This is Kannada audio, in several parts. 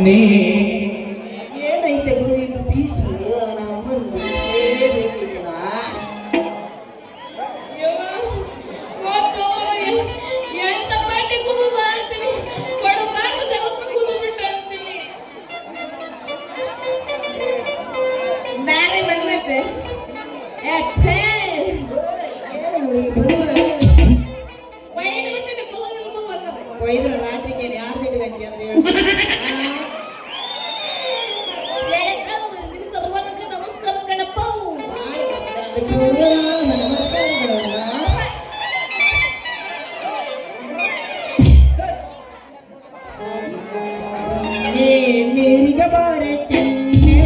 ನೀ ಏನೈತೆ ಗುರು ಇದು ಪೀಸ್ ನಮ್ಮನ್ನು ಬೇಕಲ್ಲ. ಒಯ್ದ್ರ ರಾತ್ರಿಗೆ ಯಾರು ತೆಗಿದಂಗೆ ಅಂತ ಹೇಳಿ ನೀರಿಗೆ ಬಾರೆ ಚೆನ್ನೆ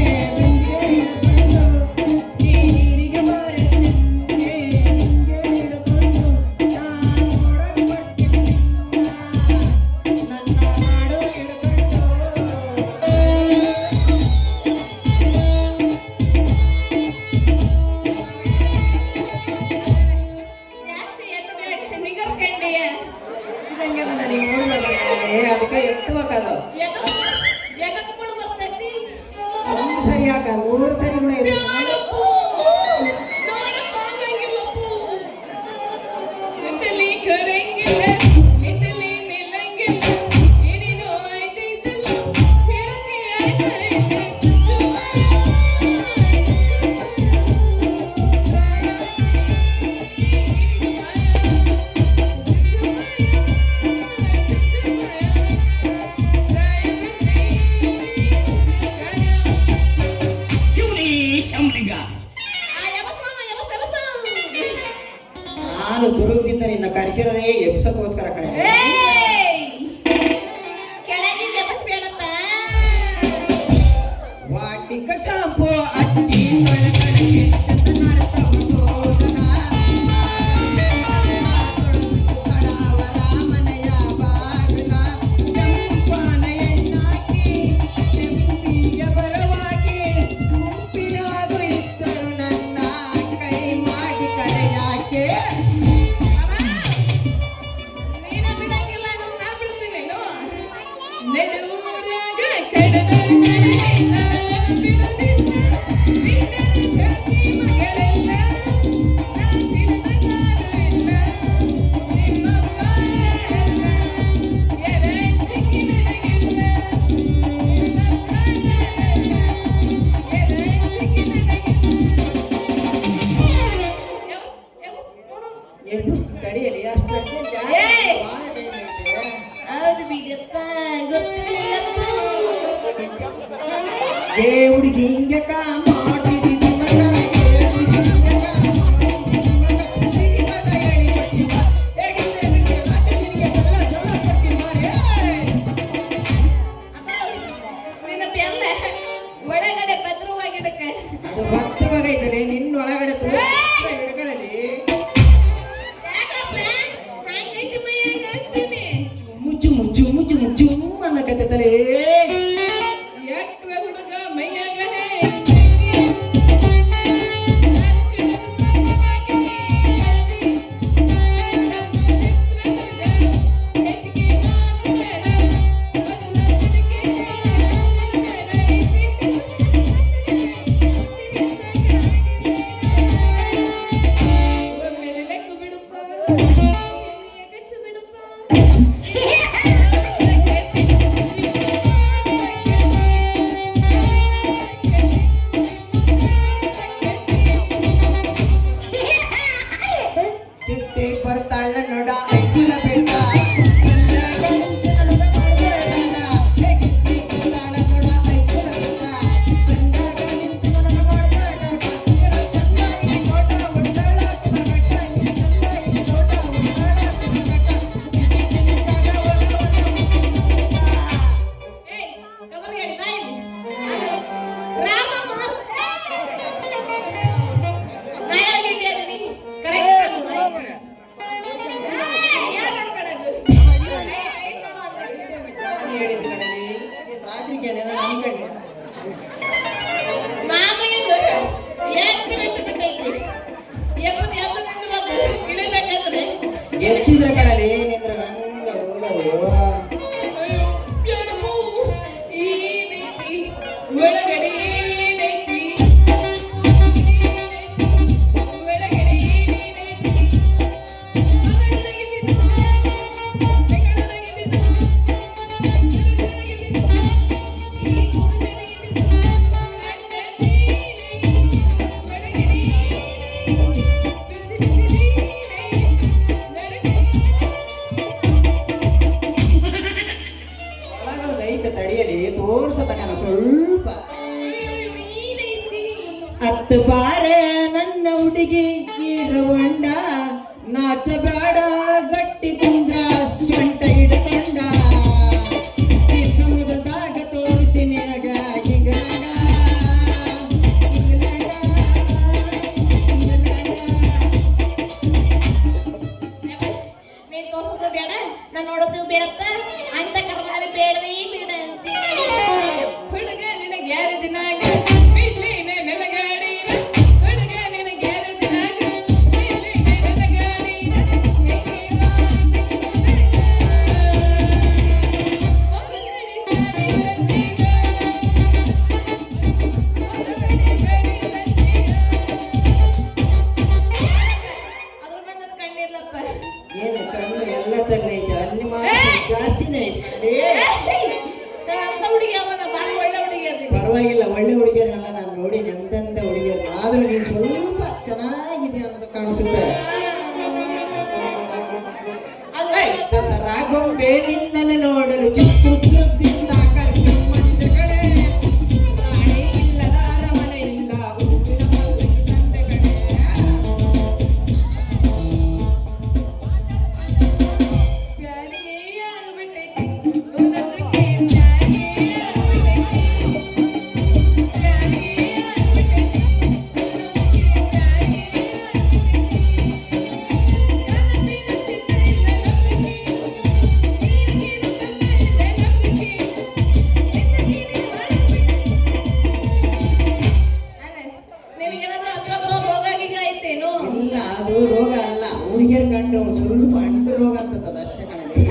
ನೀರಿಗೆ ಬಾರೆ ಚೆನ್ನೆ ಹಿಡ್ಕೊಂಡು ನೋಡಕ್ ಬರ್ತೀನಿ ನನ್ನ ಹಾಡು ಹಿಡ್ಕೊಂಡು ಇದಂಗೆಲ್ಲ ನನಗೆ ನೋಡ್ಬೇಕಾದ್ರೆ ಅದಕ್ಕೆ ಎತ್ತಬೇಕಾದ ಒಂದು ಸರಿ ಯಾಕ 3 ಸರಿ ಕೂಡ ಇದೆ ನಾನು ಗುರುಗಿಂತ ನಿನ್ನ ಕರೆಸಿರೋದೇ ಎಬ್ಸಕ್ಕೋಸ್ಕರ ಕಡೆ ವಾಟಿಕ ಶಾಂಪು ಅಜ್ಜಿ ಒಳಗಡೆ ಮನೆಯ ಬಾಗಿಲ ಕೆಂಪಾನ ಎಣ್ಣಾಕಿ ಕೆಂಪಿಗೆ ಬರವಾಗಿ ಗುಂಪಿನಾಗೂ ಇದ್ದರು ನನ್ನ ಕೈ ಮಾಡಿ ಕರೆಯಾಕೆ ತಡಿಯಲಿ ಅಷ್ಟು ಏ ಹುಡುಗಿ ಹಿಂಗೆ ಮಾಡ್ತಿದ್ದಿ ಒಳಗಡೆ ಭದ್ರವಾಗಿಡಕ್ಕೆ ಅದು ಭದ್ರವಾಗೈತಲೆ ನಿನ್ನ ಒಳಗಡೆ ಹಿಡ್ಕೊಳ್ಳಲಿ ಮುಚ್ಚು ಮುಚ್ಚು ಮುಚ್ಚು ಮುಚ್ಚು ಅನ್ನಕತ್ತಲೆ ಬರ್ತಾಳ ನೋಡ ಐಕುಲ ಬೆಟ್ಟ ಎತ್ತಿದ್ರ ಕಡಲಿ ನಿಂದ್ರ ಗಂಗ ಹೋಗವು ಈ ನೀನ್ ತೋರ್ಸೋದು ಬೇಡ ನಾನ್ ನೋಡೋದು ಬೇಡತ್ತ ಅಂತ ಕರ್ಮಾರಿ ಬೇಡವೇ ಬೇಡ ಅಂತೀನಿ ಹುಡುಗ ನಿನಗೆ ಗ್ಯಾರೇಜಿನಾಗ ಬಿಡ್ಲಿನೇ ನನ್ನ ಗಾಡಿನ ಹುಡುಗ ನಿನಗೆ ಗ್ಯಾರೇಜಿನಾಗ ಬಿಡ್ಲಿನೇ ನನ್ನ ಗಾಡಿನ ಏನು ಕಣ್ಣು ಎಲ್ಲ ತನ್ನೈತೆ ಅಲ್ಲಿ ಮಾತ್ರ ಜಾಸ್ತಿನೇ ಐತೆ ಕಣಲೇ. ಹುಡುಗಿ ಅವನ ಬಾರಿ ಒಳ್ಳೆ ಹುಡುಗಿ ಅದಿ ಪರವಾಗಿಲ್ಲ, ಒಳ್ಳೆ ಹುಡುಗಿಯರನ್ನೆಲ್ಲ ನಾನು ನೋಡಿ ಎಂತೆಂತ ಹುಡುಗಿಯರು, ಆದ್ರೂ ನೀನು ಸ್ವಲ್ಪ ಚೆನ್ನಾಗಿದೆ ಅಂತ ಕಾಣಿಸುತ್ತೆ. ರಾಗೊಂಬೆ ನಿನ್ನನ್ನು ನೋಡಲು ಚಿತ್ರದಿಂದ ಮಂಚ ಕಡೆ ರಾಣಿ ಇಲ್ಲದ ಅರಮನೆಯಿಂದ ಹೂವಿನ ಪಲ್ಲಕ್ಕಿ ತಂದೆ ಕಡೆ. ಇಲ್ಲ, ಅದು ರೋಗ ಅಲ್ಲ, ಹುಡುಗಿಯರ್ ಕಂಡ್ರೆ ಸ್ವಲ್ಪ ಅಂಟು ರೋಗ ಅಂತದ ಅಷ್ಟೇ ಕಣಲಿ.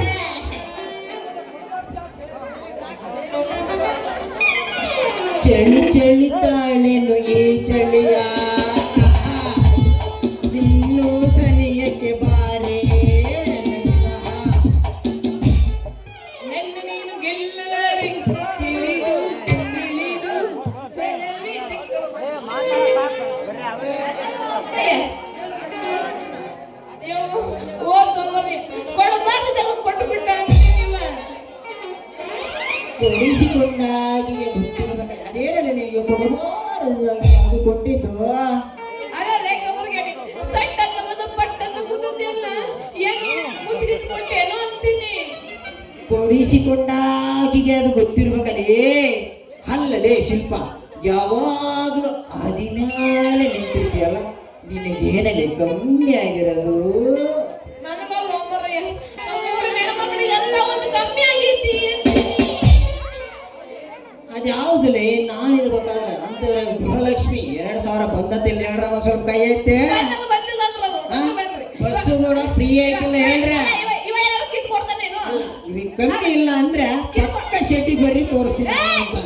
ಚಳಿ ಚಳಿ ತಾಳೆನು ಈ ಚಳಿಯ ಇನ್ನು ಸನಿಯಕ್ಕೆ ಬಾರೆ ನೀನು ಗೆಲ್ಲಲಾರೆ ತಿಳಿದು ತಿಳಿದು ಕೊಟ್ಟು ಬಿಟ್ಟ ಕೊಡಿಸಿಕೊಂಡಾಗಿ ಅದೇನಲ್ಲ ನೀವು ಅದು ಕೊಟ್ಟಿದ್ದು. ಅದಲ್ಲೇ ಕಬರ್ಗಡಿ ಸಟ್ಟನ್ನು ಮತ್ತು ಪಟ್ಟನ್ನು ಕುದುದಿಲ್ಲ ಏನು ಮುದ್ರಿಟ್ಕೊಟ್ಟೇನೋ ಅಂತೀನಿ. ಕೊಡಿಸಿಕೊಂಡಾಗಿಗೆ ಅದು ಗೊತ್ತಿರ್ಬೇಕಲ್ಲೇ. ಅಲ್ಲಲೇ ಶಿಲ್ಪ, ಯಾವಾಗಲೂ ಅದಿನಾಲೆ ನಿಂತಿರ್ತೀಯಲ್ಲ, ನಿನಗೇನಲ್ಲೇ ಕಮ್ಮಿ ಆಗಿರೋದು? ನನಗಲ್ಲ ಒಬ್ಬರೇ ಹೆಣ್ಮಕ್ಳಿಗೆಲ್ಲ ಒಂದು ಕಮ್ಮಿ ಆಗೈತಿ. ಅದ್ಯಾವುದಲೇ? ನಾನಿರ್ಬೇಕಾದ್ರೆ ಅಂತಂದ್ರೆ ಗೃಹಲಕ್ಷ್ಮಿ 2000 ಬಂದತ್ತಿಲ್ಲ ಹೇಳ್ರವ, ಸ್ವಲ್ಪ ಕೈ ಐತೆ. ಬಸ್ಸು ಕೂಡ ಫ್ರೀ ಆಯ್ತಿಲ್ಲ ಹೇಳ್ರ. ಇವಾಗ ಕಮ್ಮಿ ಇಲ್ಲ ಅಂದ್ರೆ ಪಕ್ಕ ಶೆಟ್ಟಿ ಬರ್ರಿ ತೋರಿಸ್ತೀನಿ ಅಂತ.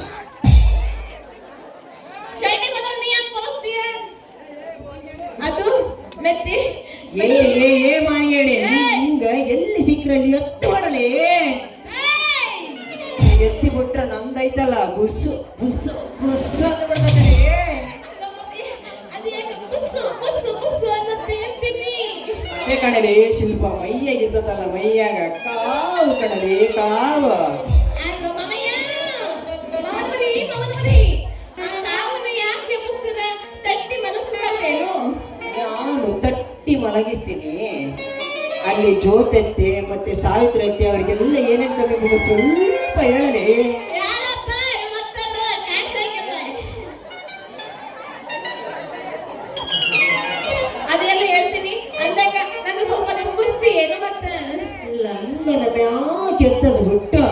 ಅದು ಮೆತ್ತಿ ಏ ಮಾಂಗೇಡಿ, ಹಿಂಗ ಎಲ್ಲಿ ಸಿಕ್ರಲ್ಲಿ ಎತ್ತು ಮಾಡಲೇ. ಎತ್ತಿ ಬಿಟ್ರೆ ನಂದೈತಲ್ಲ ಬುಸ್ಸು ಬುಸ್ಸು ಬುಸ್ಸು ಅಂತ ಬಿಡ್ತದೆ. ಅದೇ ಕಣಲೆ ಶಿಲ್ಪ, ಮೈಯಾಗ ಇರ್ತದಲ್ಲ, ಮೈಯಾಗ ಕಾವು ಕಣಲೆ, ಕಾವು. ನಾನು ತಟ್ಟಿ ಮಲಗಿಸ್ತೀನಿ. ಅಲ್ಲಿ ಜ್ಯೋತತ್ತೆ ಮತ್ತೆ ಸಾವಿತ್ರತ್ತೆ ಅವರಿಗೆಲ್ಲ ಏನೇನು ಕಮ್ಮಿ ಬಿಡು ಸ್ವಲ್ಪ ಹೇಳಲಿ. ಅದೆಲ್ಲ ಹೇಳ್ತೀನಿ ಅಂದಾಗ ನನ್ನ ಸ್ವಲ್ಪ ತುಂಬಿಸ್ತಿ ಏನು ಮತ್ತೆ ಇಲ್ಲ ಹಂಗಲ್ಲ, ಯಾಕೆ ಎತ್ತದು ಬಿಟ್ಟು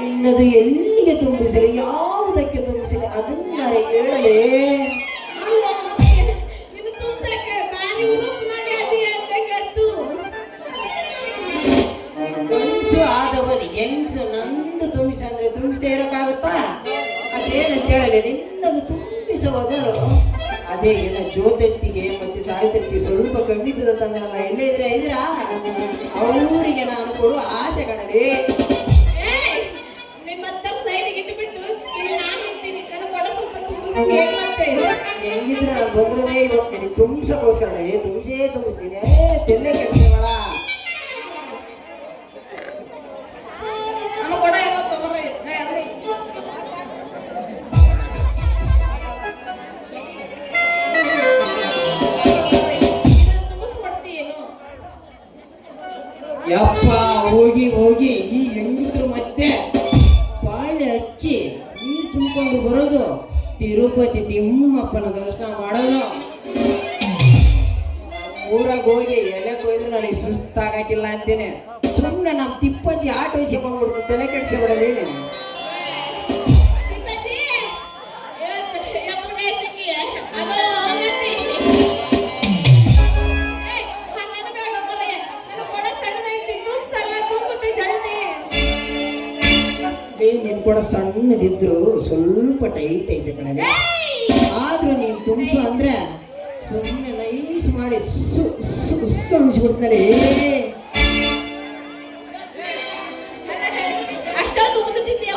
ನಿನ್ನದು ಎಲ್ಲಿಗೆ ತುಂಬಿಸಲಿ, ಯಾವುದಕ್ಕೆ ತುಂಬಿಸಲಿ ಅದನ್ನ ಹೇಳಲೇ. ಗಂಡಸು ಆದವನು ಹೆಂಗ್ಸು ನಂದು ತುಂಬಿಸ ಅಂದ್ರೆ ತುಂಬಿಸದೇ ಇರೋಕ್ಕಾಗುತ್ತಾ? ಅದೇನಂತ ಹೇಳಲಿ, ನಿನ್ನದು ತುಂಬಿಸುವುದಲು ಅದೇ ಏನ ಜ್ಯೋತಿಗೆ ಮತ್ತೆ ಸಾವಿತ್ರಿಗೆ ಸ್ವಲ್ಪ ಕಮ್ಮಿ ತಂದ್ರಲ್ಲ, ಎಲ್ಲೇ ಇದ್ರ ಅವರಿಗೆ ನಾನು ಕೊಡುವ ಆಸೆ ಕಣಲಿ. ಹೆಂಗಿದ್ರು ನಾನು ಬಂದಿರೋದೇ ಇವತ್ತು ತುಂಬಿಸೋಕ್ಕೋಸ್ಕರ, ತುಂಬಿಸ್ತೀನಿ. ತೆಲ್ಲೆ ಕೆಡ್ಸೋಣ. ಯಪ್ಪ ಹೋಗಿ ಹೋಗಿ ಈ ಹೆಂಗಸರು ಮತ್ತೆ ಪಾಳ್ಯ ಹಚ್ಚಿ ನೀರು ತುಂಬಿಕೊಂಡು ಬರೋದು, ತಿರುಪತಿ ತಿಮ್ಮಪ್ಪನ ದರ್ಶನ ಮಾಡೋದು. ಊರಾಗ ಹೋಗಿ ಎಲೆ ಕೊಯ್ದ್ರು ನನಗೆ ಸುಸ್ತಾಗಕ್ಕಿಲ್ಲ ಅಂತೇನೆ. ಸುಮ್ಮನೆ ನಮ್ಮ ತಿಪ್ಪಜ್ಜಿ ಆಟೋ ವಿಷಯ ಬಂದ್ಬಿಡ್ತು, ತಲೆ ಕೆಡಿಸ್ಬಿಡೋದೇ ನೀನು. ತಿಪ್ಪಜ್ಜಿ, ಇವತ್ತು ಯಮ್ಮನ್ಗೆ ಸಿಕ್ಕಿ, ಅದು ಹೋಗತಿ. ಹಂಗನ ಬೇಡ ಮರೆಯ, ನನ್ನ ಕೊಡ ಸಣ್ಣದೈತಿ, ತುಂಬ್ಸಲ್ಲ, ತುಂಬುತ್ತೆ ಜಲ್ದಿ. ನಿನ್ ಕೂಡ ಸಣ್ಣದಿದ್ರು ಸ್ವಲ್ಪ ಟೈಟ್ ಐತೆ ಕಣಲೆ. ಆದ್ರೂ ನೀನ್ ತುಂಬಿಸು ಅಂದ್ರೆ ಸುಮ್ಮನೆ ನೈಸ್ ಮಾಡಿ ಉಸ್ಸು ಅನ್ಸ್ಬಿಡ್ತಾರೆ. ಅಷ್ಟೊಂದು ಊದುತ್ತಿದ್ದೆ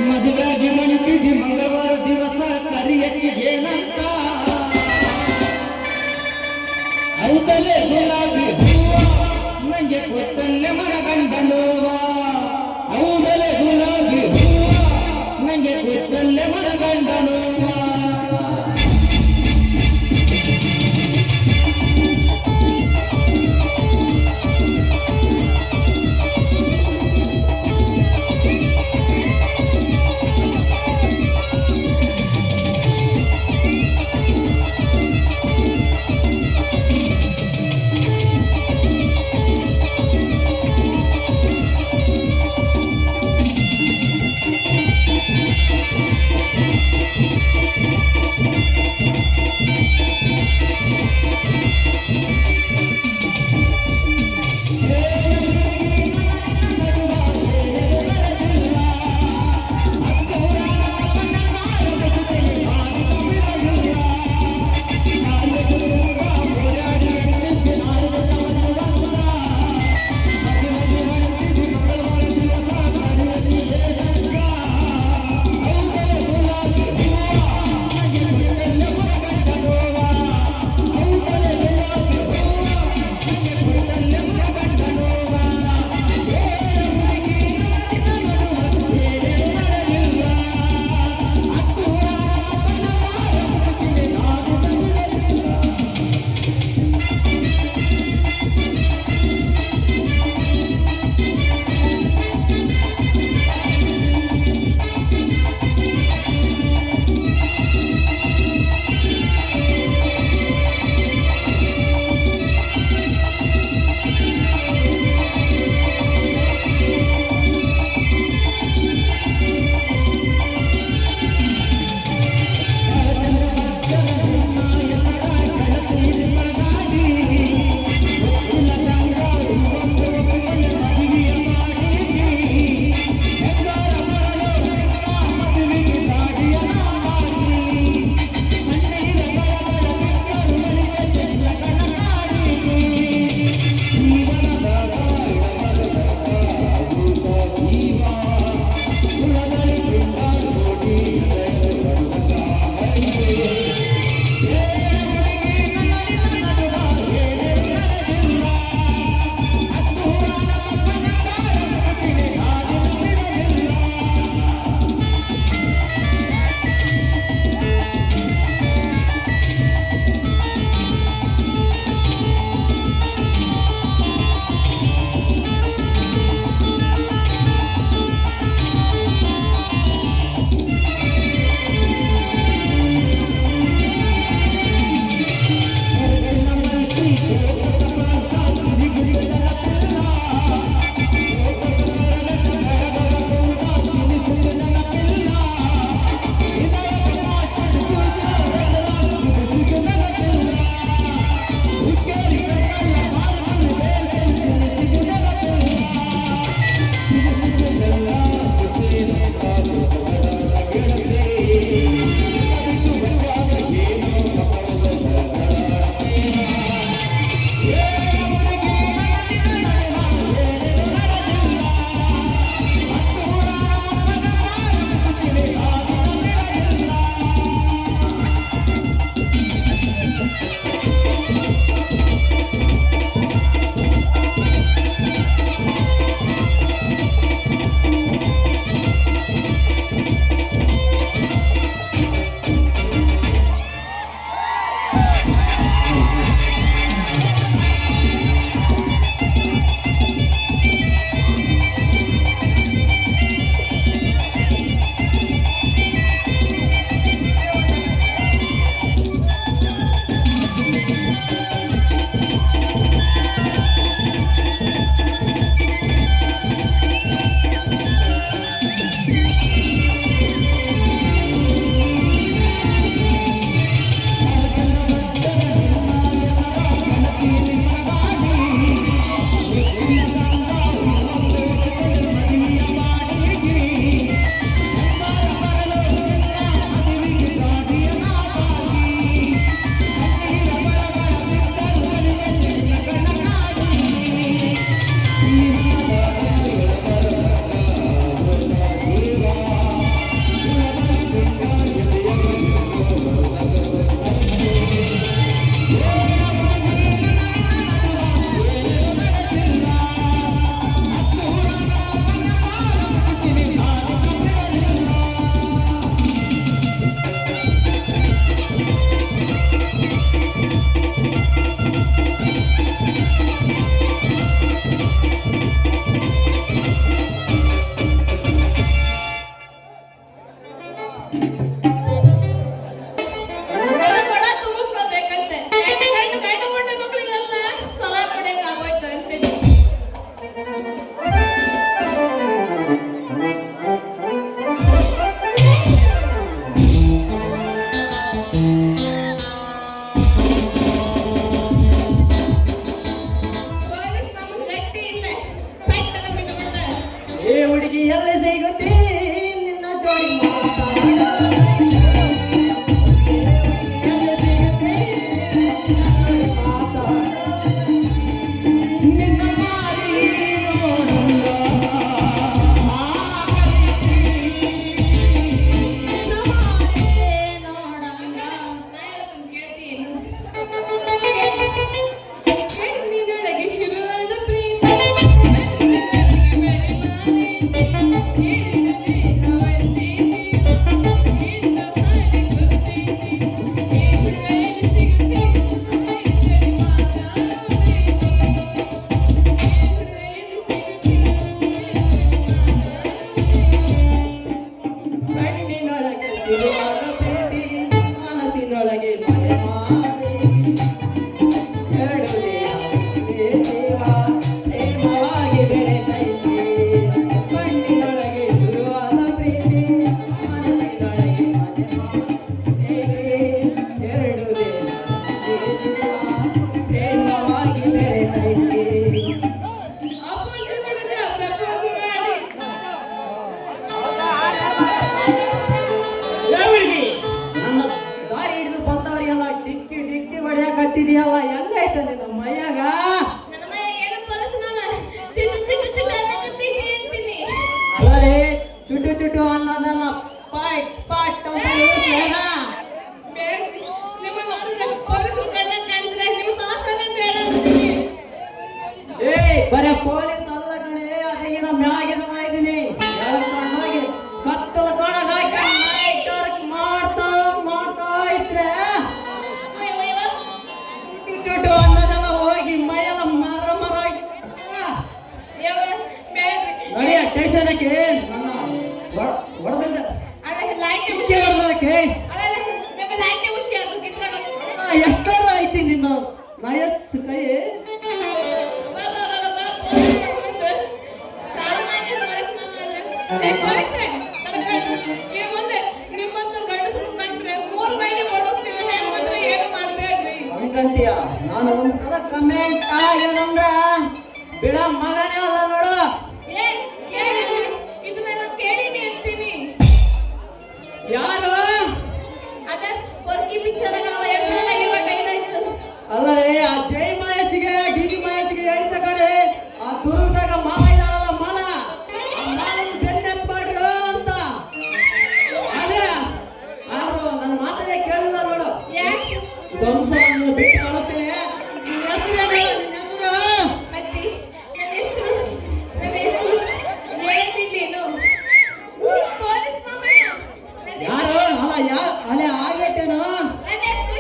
ಮದುವೆಗೆ ಮಂಟಿಗೆ ಮಂಗಳವಾರ ದಿವಸ ಕರಿಯಕ್ಕೇನಂತ ಹೌದಲೇ ಗುಲಾಬಿ ಹೂವ ನಂಗೆ ಕೊಟ್ಟಲ್ಲೇ ಮರಗಂಡನುವ. ಹೌದಲೇ ಗುಲಾಬಿ ಹೂವ ನಂಗೆ ಕೊಟ್ಟಲ್ಲೇ ಮರಗಂಡನುವ. ಏ ಹುಡುಗಿ ಎಲ್ಲಿ ಸಿಗುತ್ತೆ ನಿನ್ನ ಜೋಡಿ ಮಾತಾಡ ಎಲ್ಲಿ ಸಿಗುತ್ತೆ ನಿನ್ನ ಜೋಡಿ ಮಾತಾಡ ನಿನ್ನ ಮಾರಿ ನೋಡಂಗ ನಿನ್ನೊಳಗೆ ಶುರುವಾದ ಪ್ರೀತಿ ಕಣ್ಣಿನೊಳಗೆ ಶುರುವಾದ ಪ್ರೀತಿ ಮನಸ್ಸಿನೊಳಗೆ ಮನೆ ಮಾಡಿ ಎರಡು ದೇಹ ಪ್ರೇಮವಾಗಿ ಬೆರೆತೈತಿ ಕಣ್ಣಿನೊಳಗೆ ಶುರುವಾದ ಪ್ರೀತಿ ಮನಸ್ಸಿನೊಳಗೆ ಮನೆ ಮಾಡಿ ಎರಡು ದೇಹ ಪ್ರೇಮವಾಗಿ ಬೆರೆತೈತಿ ಯಾವಳಿಗೆ ನನ್ನ ದಾರಿ ಹಿಡಿದು ಬಂದವರಿಗೆಲ್ಲ ಡಿಕ್ಕಿ ಡಿಕ್ಕಿ ಹೊಡೆಯಕತ್ತಿದೆಯಲ್ಲ ಹೆಂಗೈತೆ ನಿನ್ನ ಮೈಯಾಗ ನನ್ನ ಮನೆಗೆ ಏನು ಪರಸ್ನಾನ ಚಿಟ್ಟು ಚಿಟ್ಟು ಚಿಟ್ಟು ಅನ್ನಕತ್ತೀನಿ ಅಂತೀನಿ ಅಲ್ಲೇ ಚುಟು ಚುಟು ಅನ್ನೋದನ್ನ ಪಾಟ್ ಪಾಟ್ ಅಂತ ಹೇಳ್ತೀಯಲ್ಲ? ನಿಮ್ಮ ನೋಡಿದ್ರೆ ಪೊಲೀಸರು ಕಣ್ಣ ಕಾಣಿದ್ರೆ ನಿಮ್ಮ ಸಾಹಸನೇ ಬೇಡ ಅಂತೀನಿ ಬರೇ ಪೊಲೀಸ್ ಅಲ್ಲ ಕಣೆ ಅದಕ್ಕಿಂತ ಮ್ಯಾಗಿನ ಮಾಡಿದೀನಿ ಕಣ್ಣಾಗಿ ಕತ್ತಲ ಕಣಗಾಕಿ ನೈಟ್ ವರ್ಕ್ ಮಾಡ್ತಾ ಮಾಡ್ತಾ ಇದ್ರೆ ಚುಟು ಅನ್ನೋದೆಲ್ಲ ಹೋಗಿ ಮೈಯೆಲ್ಲ ಮರ ಮರ ನಡಿಯ ಟೇಷನಕ್ಕೆ ನನ್ನ ಹೊಡೆದ ಹೊಡೆದಕ್ಕೆ ಎಷ್ಟಾರ ಐತಿ ನಿನ್ನ ನಯಸ್ ಕೈ ಹಂಗಂತೀಯ ನಾನು ಒಂದು ಸಲ ಕಮೆಂಟ್ ಏನಂದ್ರ ಬಿಡ ಮಗನೇ ಅದ ನೋಡು ಯಾರು ಅಲ್ಲೇ ಆ ಜೈ ಮಹೇಶ್ಗೆ ಡಿ ಮಹೇಶ್ಗೆ ಹೇಳಿದ ಕಡೆ ಆ ದುರ್ಗದಾಗ ಮಾಲ ಇದಾರಲ್ಲ ಮಾಲ ಆ ಮಾಲನ ಬೆನ್ನೆತ್ ಮಾಡ್ರು ಅಂತ ಅದೇ ಆದ್ರೂ ನನ್ನ ಮಾತನ್ನೇ ಕೇಳಿಲ್ಲ ನೋಡು ಧ್ವಂಸ ನನ್ನ ಬಿಟ್ಟು ಕಳಿಸ್ತೀನಿ ನಿನ್ನ ಹೆಸರು ಹೇಳು, ನಿನ್ನ ಹೆಸರು ಯಾರು ಅಲ್ಲ ಅಲ್ಲೇ ಆಗೈತೇನು ನನ್ನ ಹೆಸರು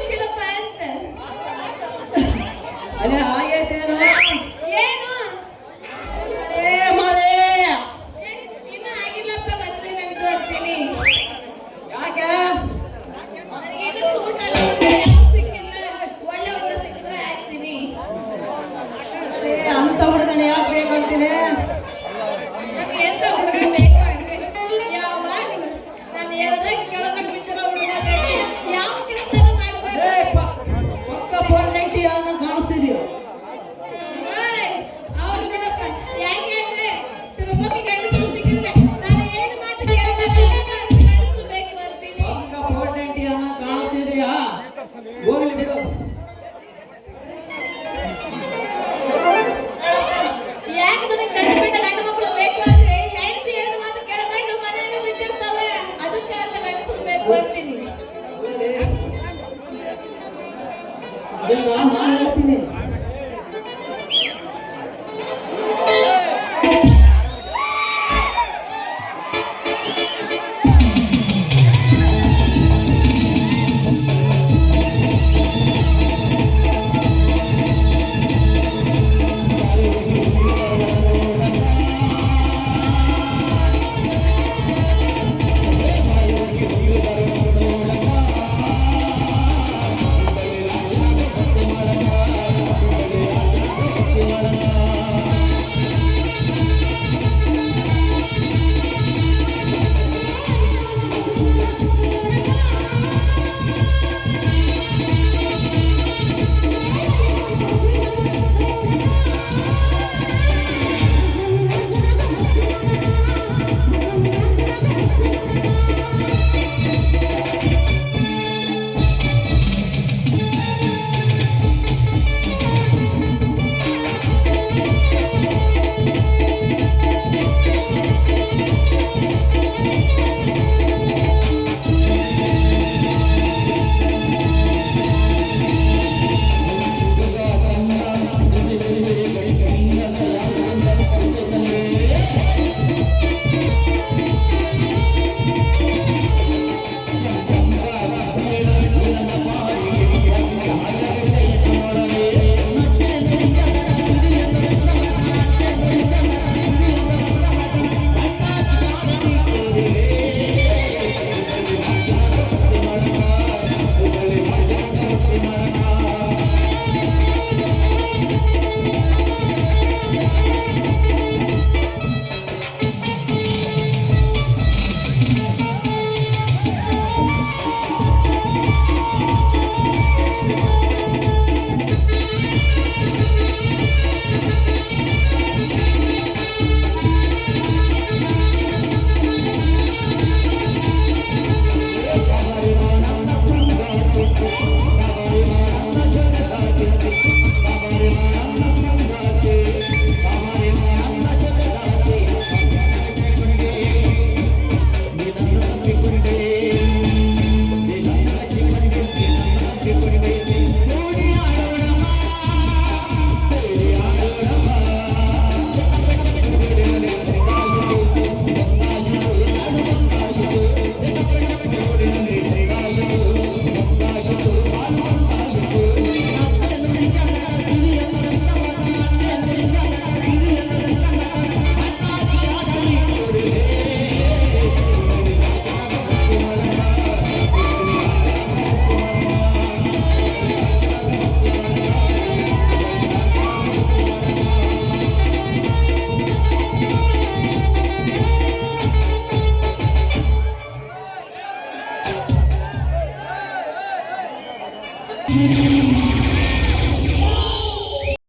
ಬೇಕು